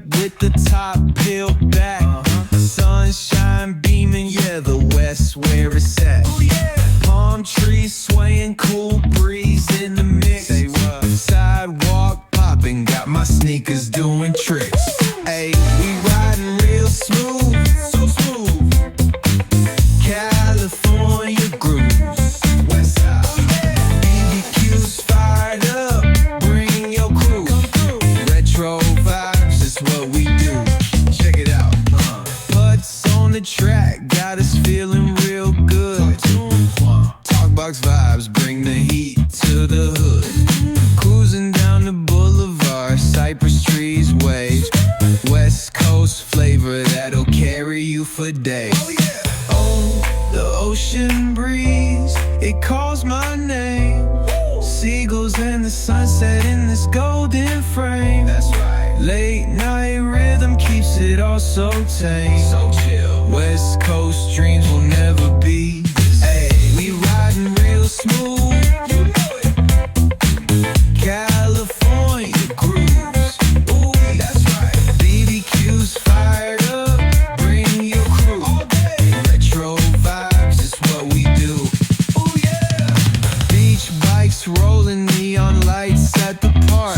with the top peeled back. Sunshine beaming, yeah, the west where it's at. Palm trees swaying, cool breeze in the mix. Sidewalk popping, got my sneakers doing tricks. Ayy, we riding real smooth, so smooth. California grooves, west side. BBQ's fired up, bring your crew. Retro vibes is what we do. Check it out. Putts on the track, got us feeling real good. Talkbox vibes, bring the heat to the hood. Cruising down the boulevard, cypress trees, waves. West Coast flavor that'll carry you for days. Oh, the ocean breeze, it calls my name. Seagulls and the sunset in this golden frame. That's right. Late night rhythm keeps it all so tame. So chill. West Coast dreams will never be the same. We riding real smooth. You know it. California grooves. Ooh, that's right. BBQ's fired up. Bring your crew. All day. Retro vibes is what we do. Ooh, yeah. Beach bikes rolling, neon lights at the park.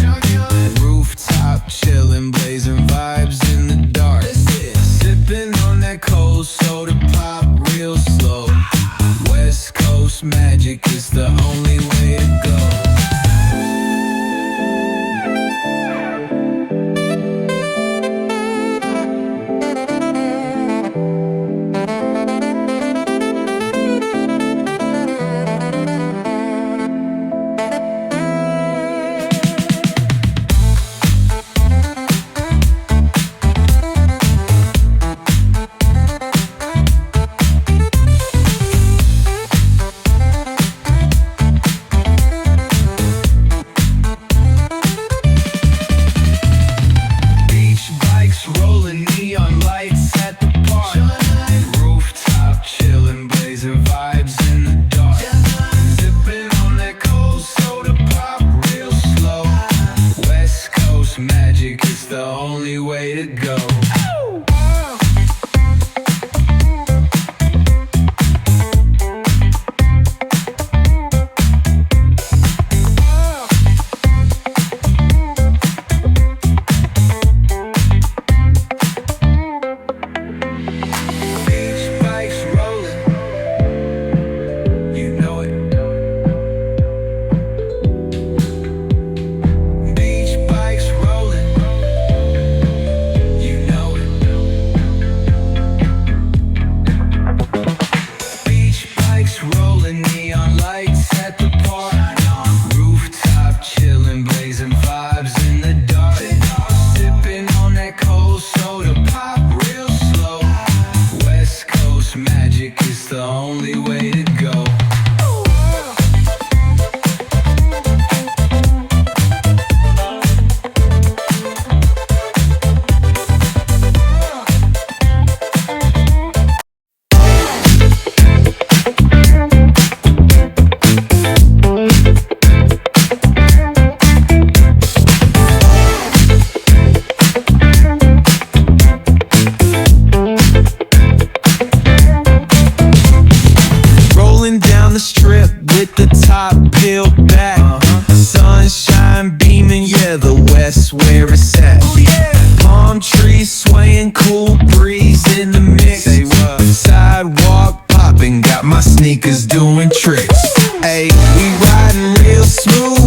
Rooftop chillin', blazing vibes in the dark. Sipping on that cold soda pop real slow. West Coast magic is the only way to go. Rolling neon lights at the park. Rooftop chillin', blazing vibes in the dark. Sipping on that cold soda pop real slow. West Coast magic is the only way to go. Rolling neon lights at the park. Rooftop chillin', blazing vibes in the dark. Sipping on that cold soda pop real slow. West Coast magic is the only way to go. The strip with the top peeled back. Sunshine beaming, yeah, the west where it's at. Palm trees swaying, cool breeze in the mix. Sidewalk popping, got my sneakers doing tricks. Ayy, we riding real smooth.